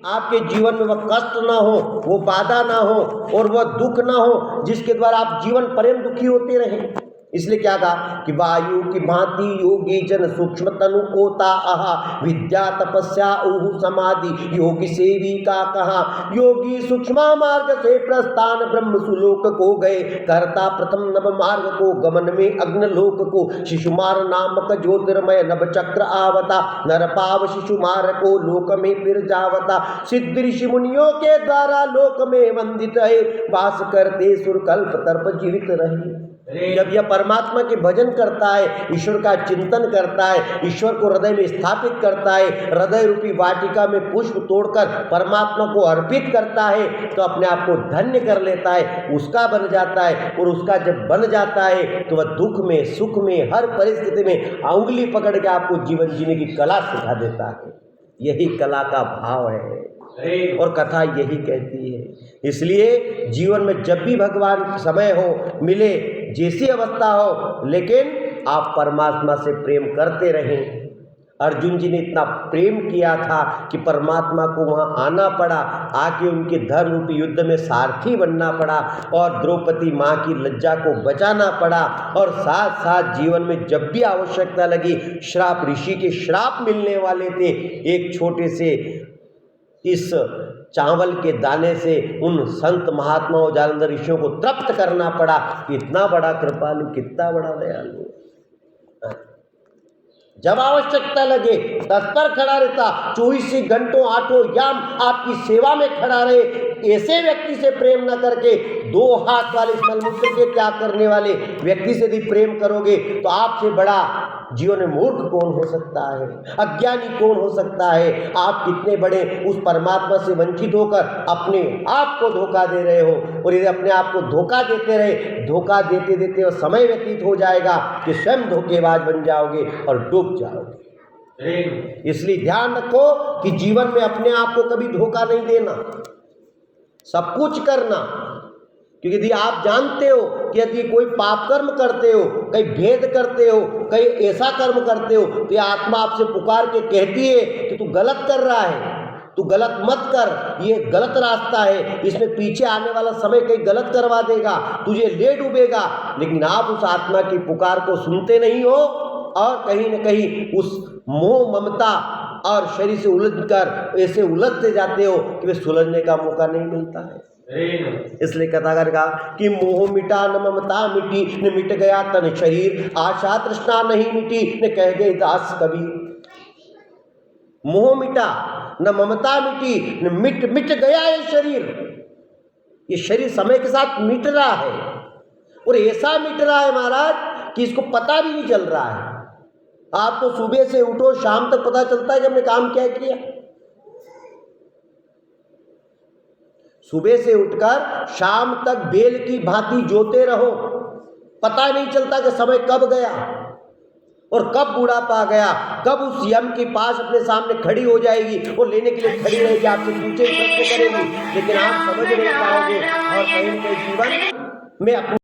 आपके जीवन में वह कष्ट ना हो, वो बाधा ना हो और वह दुख ना हो जिसके द्वारा आप जीवन पर्यंत दुखी होते रहें। इसलिए क्या कहा कि वायु की भांति योगी जन सूक्ष्म तनु कोता आहा, विद्या तपस्या उहु समाधि योगी सेवी का कहा। योगी सूक्ष्म मार्ग से प्रस्थान ब्रह्म सुलोक को गए, करता प्रथम नव मार्ग को गमन में अग्नलोक को। शिशुमार नामक ज्योतिर्मय नभ चक्र आवता, नर पाव शिशुमार को लोक में फिर जावता। सिद्ध ऋषि मुनियों के द्वारा लोक में वंदित है, वास करते सुरकल्प तर्प जीवित रहे। जब यह परमात्मा के भजन करता है, ईश्वर का चिंतन करता है, ईश्वर को हृदय में स्थापित करता है, हृदय रूपी वाटिका में पुष्प तोड़कर परमात्मा को अर्पित करता है, तो अपने आप को धन्य कर लेता है, उसका बन जाता है। और उसका जब बन जाता है तो वह दुख में सुख में हर परिस्थिति में उंगली पकड़ के आपको जीवन जीने की कला सिखा देता है। यही कला का भाव है और कथा यही कहती है। इसलिए जीवन में जब भी भगवान समय हो मिले, जैसी अवस्था हो, लेकिन आप परमात्मा से प्रेम करते रहें। अर्जुन जी ने इतना प्रेम किया था कि परमात्मा को वहाँ आना पड़ा, आके उनके धर्म रूपी युद्ध में सारथी बनना पड़ा और द्रौपदी माँ की लज्जा को बचाना पड़ा। और साथ साथ जीवन में जब भी आवश्यकता लगी, श्राप ऋषि के श्राप मिलने वाले थे, एक छोटे से इस चावल के दाने से उन संत महात्माओं जालंधर ऋषियों को तृप्त करना पड़ा। कितना बड़ा कृपालु, कितना बड़ा दयालु। जब आवश्यकता लगे तत्पर खड़ा रहता, 24 घंटों 8 याम आपकी सेवा में खड़ा रहे। ऐसे व्यक्ति से प्रेम न करके 2 हाथ वाले मलमूत्र के त्याग करने वाले व्यक्ति से भी प्रेम करोगे तो आपसे बड़ा जीवन में मूर्ख कौन हो सकता है, अज्ञानी कौन हो सकता है। आप कितने बड़े उस परमात्मा से वंचित होकर अपने आप को धोखा दे रहे हो। और यदि अपने आप को धोखा देते रहे, धोखा देते देते और समय व्यतीत हो जाएगा कि स्वयं धोखेबाज बन जाओगे और डूब जाओगे। इसलिए ध्यान रखो कि जीवन में अपने आप को कभी धोखा नहीं देना, सब कुछ करना। क्योंकि यदि आप जानते हो कि यदि कोई पाप कर्म करते हो, कहीं भेद करते हो, कहीं ऐसा कर्म करते हो, तो यह आत्मा आपसे पुकार के कहती है कि तू गलत कर रहा है, तू गलत मत कर, ये गलत रास्ता है, इसमें पीछे आने वाला समय कहीं गलत करवा देगा, तुझे ले डूबेगा। लेकिन आप उस आत्मा की पुकार को सुनते नहीं हो और कहीं न कहीं उस मोह ममता और शरीर से उलझकर ऐसे उलझते जाते हो कि वे सुलझने का मौका नहीं मिलता है। इसलिए कथाकार कहा कि मोह मिटा न ममता मिटी, न मिट गया तन शरीर, आशा तृष्णा नहीं मिटी, न कह गए दास कबीर। मोह मिटा न ममता मिटी, न मिट गया ये शरीर। ये शरीर समय के साथ मिट रहा है और ऐसा मिट रहा है महाराज कि इसको पता भी नहीं चल रहा है। आपको सुबह से उठो शाम तक पता चलता है कि हमने काम क्या किया। सुबह से उठकर शाम तक बेल की भांति जोते रहो, पता नहीं चलता कि समय कब गया और कब बुढ़ापा आ गया, कब उस यम के पास अपने सामने खड़ी हो जाएगी और लेने के लिए खड़ी रहेगी, आपसे पूछे प्रश्न करेगी, लेकिन आप समझ नहीं पाओगे और कहीं न कहीं जीवन में अपने